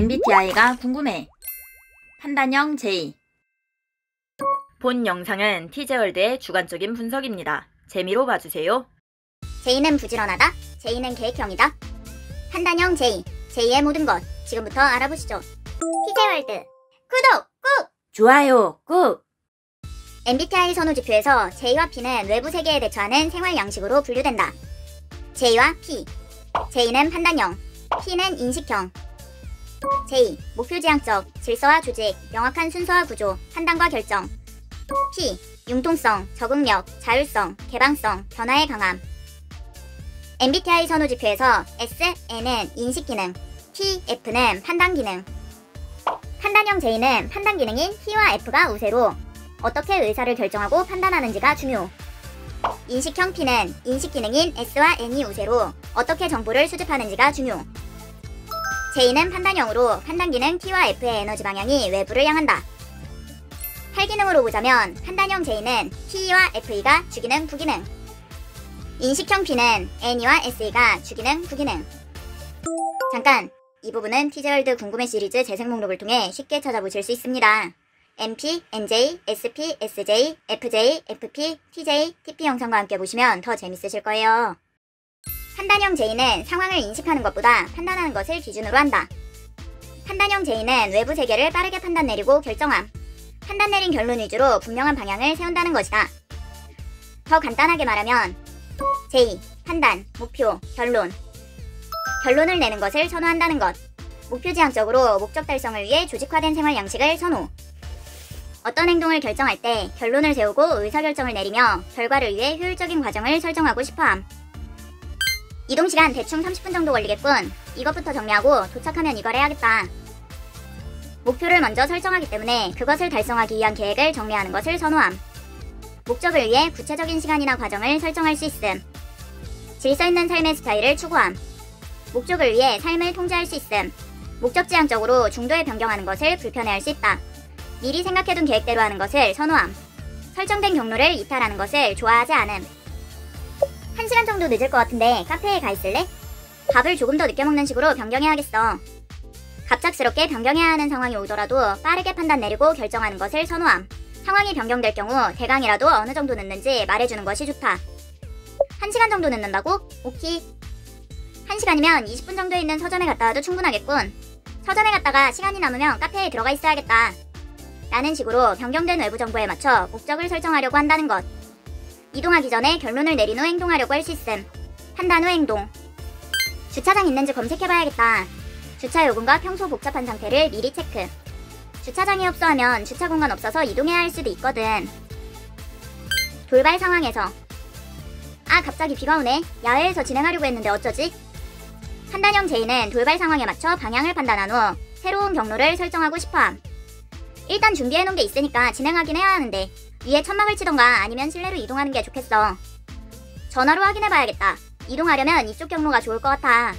MBTI가 궁금해. 판단형 J. 본 영상은 티제월드의 주관적인 분석입니다. 재미로 봐주세요. J는 부지런하다. J는 계획형이다. 판단형 J. J의 모든 것. 지금부터 알아보시죠. 티제월드 구독 꾹! 좋아요 꾹! MBTI 선호지표에서 J와 P는 외부 세계에 대처하는 생활 양식으로 분류된다. J와 P. J는 판단형, P는 인식형. J. 목표지향적, 질서와 조직, 명확한 순서와 구조, 판단과 결정. P. 융통성, 적응력, 자율성, 개방성, 변화에 강함. MBTI 선호지표에서 S, N은 인식기능, T, F는 판단기능. 판단형 J는 판단기능인 T와 F가 우세로 어떻게 의사를 결정하고 판단하는지가 중요. 인식형 P는 인식기능인 S와 N이 우세로 어떻게 정보를 수집하는지가 중요. J는 판단형으로 판단기능 T와 F의 에너지 방향이 외부를 향한다. 활기능으로 보자면 판단형 J는 T와 FE가 주기능, 부기능. 인식형 P는 N이와 SE가 주기능, 부기능. 잠깐! 이 부분은 티제월드 궁금해 시리즈 재생 목록을 통해 쉽게 찾아보실 수 있습니다. MP, NJ, SP, SJ, FJ, FP, TJ, TP 영상과 함께 보시면 더 재밌으실 거예요. 판단형 J는 상황을 인식하는 것보다 판단하는 것을 기준으로 한다. 판단형 J는 외부 세계를 빠르게 판단 내리고 결정함. 판단 내린 결론 위주로 분명한 방향을 세운다는 것이다. 더 간단하게 말하면 J, 판단, 목표, 결론. 결론을 내는 것을 선호한다는 것. 목표지향적으로 목적 달성을 위해 조직화된 생활 양식을 선호. 어떤 행동을 결정할 때 결론을 세우고 의사결정을 내리며 결과를 위해 효율적인 과정을 설정하고 싶어함. 이동시간 대충 30분 정도 걸리겠군. 이것부터 정리하고 도착하면 이걸 해야겠다. 목표를 먼저 설정하기 때문에 그것을 달성하기 위한 계획을 정리하는 것을 선호함. 목적을 위해 구체적인 시간이나 과정을 설정할 수 있음. 질서 있는 삶의 스타일을 추구함. 목적을 위해 삶을 통제할 수 있음. 목적지향적으로 중도에 변경하는 것을 불편해할 수 있다. 미리 생각해둔 계획대로 하는 것을 선호함. 설정된 경로를 이탈하는 것을 좋아하지 않음. 1시간 정도 늦을 것 같은데 카페에 가 있을래? 밥을 조금 더 늦게 먹는 식으로 변경해야겠어. 갑작스럽게 변경해야 하는 상황이 오더라도 빠르게 판단 내리고 결정하는 것을 선호함. 상황이 변경될 경우 대강이라도 어느 정도 늦는지 말해주는 것이 좋다. 1시간 정도 늦는다고? 오케이. 1시간이면 20분 정도에 있는 서점에 갔다 와도 충분하겠군. 서점에 갔다가 시간이 남으면 카페에 들어가 있어야겠다. 라는 식으로 변경된 외부 정보에 맞춰 목적을 설정하려고 한다는 것. 이동하기 전에 결론을 내린 후 행동하려고 할 수 있음. 판단 후 행동. 주차장 있는지 검색해봐야겠다. 주차 요금과 평소 복잡한 상태를 미리 체크. 주차장이 없어 하면 주차 공간 없어서 이동해야 할 수도 있거든. 돌발 상황에서 갑자기 비가 오네. 야외에서 진행하려고 했는데 어쩌지? 판단형 J는 돌발 상황에 맞춰 방향을 판단한 후 새로운 경로를 설정하고 싶어함. 일단 준비해놓은 게 있으니까 진행하긴 해야 하는데 위에 천막을 치던가 아니면 실내로 이동하는 게 좋겠어. 전화로 확인해봐야겠다. 이동하려면 이쪽 경로가 좋을 것 같아.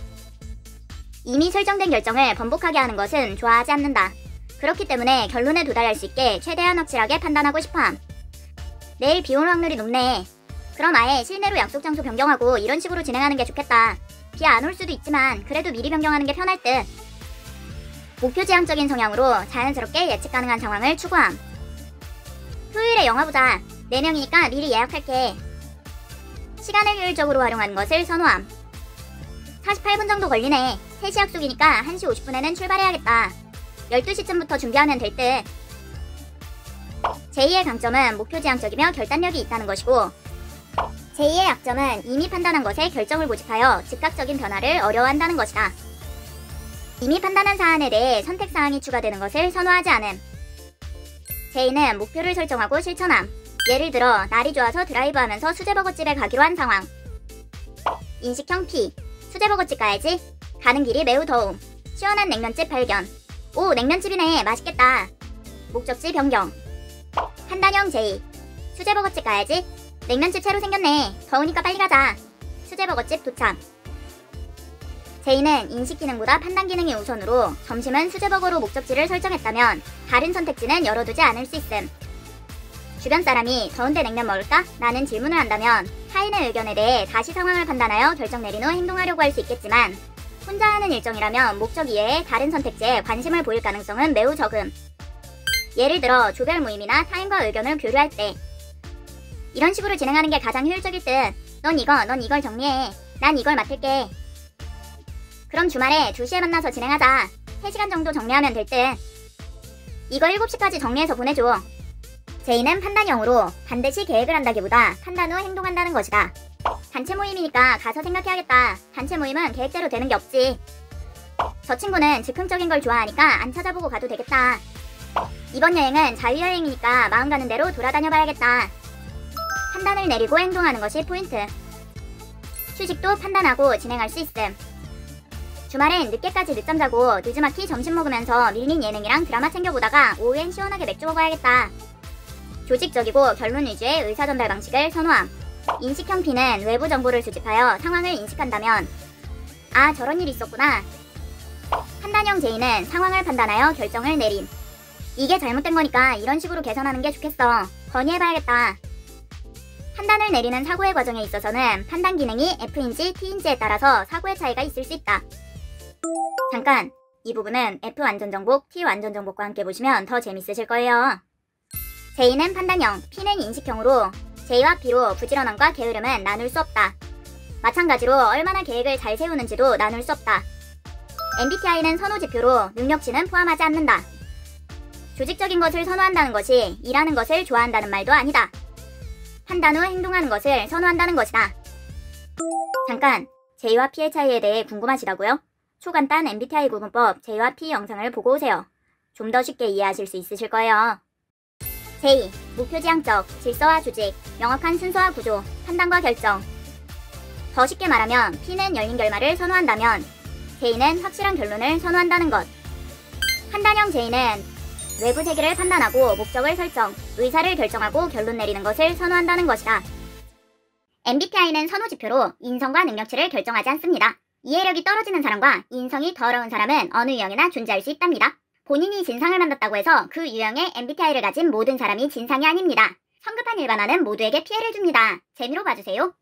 이미 설정된 결정을 번복하게 하는 것은 좋아하지 않는다. 그렇기 때문에 결론에 도달할 수 있게 최대한 확실하게 판단하고 싶어함. 내일 비 올 확률이 높네. 그럼 아예 실내로 약속 장소 변경하고 이런 식으로 진행하는 게 좋겠다. 비 안 올 수도 있지만 그래도 미리 변경하는 게 편할 듯. 목표지향적인 성향으로 자연스럽게 예측 가능한 상황을 추구함. 토요일에 영화 보자. 4명이니까 미리 예약할게. 시간을 효율적으로 활용하는 것을 선호함. 48분 정도 걸리네. 3시 약속이니까 1시 50분에는 출발해야겠다. 12시쯤부터 준비하면 될 듯. 제2의 강점은 목표지향적이며 결단력이 있다는 것이고 제2의 약점은 이미 판단한 것에 결정을 고집하여 즉각적인 변화를 어려워한다는 것이다. 이미 판단한 사안에 대해 선택사항이 추가되는 것을 선호하지 않음. J는 목표를 설정하고 실천함. 예를 들어 날이 좋아서 드라이브하면서 수제버거집에 가기로 한 상황. 인식형 P. 수제버거집 가야지. 가는 길이 매우 더움. 시원한 냉면집 발견. 오, 냉면집이네. 맛있겠다. 목적지 변경. 판단형 J. 수제버거집 가야지. 냉면집 새로 생겼네. 더우니까 빨리 가자. 수제버거집 도착. J는 인식 기능보다 판단 기능이 우선으로 점심은 수제버거로 목적지를 설정했다면 다른 선택지는 열어두지 않을 수 있음. 주변 사람이 더운데 냉면 먹을까? 라는 질문을 한다면 타인의 의견에 대해 다시 상황을 판단하여 결정 내린 후 행동하려고 할 수 있겠지만 혼자 하는 일정이라면 목적 이외에 다른 선택지에 관심을 보일 가능성은 매우 적음. 예를 들어 조별 모임이나 타인과 의견을 교류할 때 이런 식으로 진행하는 게 가장 효율적일 듯. 넌 이걸 정리해. 난 이걸 맡을게. 그럼 주말에 2시에 만나서 진행하자. 3시간 정도 정리하면 될 듯. 이거 7시까지 정리해서 보내줘. 제이는 판단형으로 반드시 계획을 한다기보다 판단 후 행동한다는 것이다. 단체 모임이니까 가서 생각해야겠다. 단체 모임은 계획대로 되는 게 없지. 저 친구는 즉흥적인 걸 좋아하니까 안 찾아보고 가도 되겠다. 이번 여행은 자유여행이니까 마음 가는 대로 돌아다녀 봐야겠다. 판단을 내리고 행동하는 것이 포인트. 휴식도 판단하고 진행할 수 있음. 주말엔 늦게까지 늦잠 자고 늦지막히 점심 먹으면서 밀린 예능이랑 드라마 챙겨보다가 오후엔 시원하게 맥주 먹어야겠다. 조직적이고 결론 위주의 의사전달 방식을 선호함. 인식형 P는 외부 정보를 수집하여 상황을 인식한다면 아, 저런 일이 있었구나. 판단형 J는 상황을 판단하여 결정을 내림. 이게 잘못된 거니까 이런 식으로 개선하는 게 좋겠어. 건의해봐야겠다. 판단을 내리는 사고의 과정에 있어서는 판단 기능이 F인지 T인지에 따라서 사고의 차이가 있을 수 있다. 잠깐! 이 부분은 F 완전정복, T 완전정복과 함께 보시면 더 재밌으실 거예요. J는 판단형, P는 인식형으로 J와 P로 부지런함과 게으름은 나눌 수 없다. 마찬가지로 얼마나 계획을 잘 세우는지도 나눌 수 없다. MBTI는 선호지표로 능력치는 포함하지 않는다. 조직적인 것을 선호한다는 것이 일하는 것을 좋아한다는 말도 아니다. 판단 후 행동하는 것을 선호한다는 것이다. 잠깐! J와 P의 차이에 대해 궁금하시다고요? 초간단 MBTI 구분법 J와 P 영상을 보고 오세요. 좀 더 쉽게 이해하실 수 있으실 거예요. J. 목표지향적, 질서와 조직, 명확한 순서와 구조, 판단과 결정. 더 쉽게 말하면 P는 열린 결말을 선호한다면 J는 확실한 결론을 선호한다는 것. 판단형 J는 외부 세계를 판단하고 목적을 설정, 의사를 결정하고 결론 내리는 것을 선호한다는 것이다. MBTI는 선호지표로 인성과 능력치를 결정하지 않습니다. 이해력이 떨어지는 사람과 인성이 더러운 사람은 어느 유형이나 존재할 수 있답니다. 본인이 진상을 만났다고 해서 그 유형의 MBTI를 가진 모든 사람이 진상이 아닙니다. 성급한 일반화는 모두에게 피해를 줍니다. 재미로 봐주세요.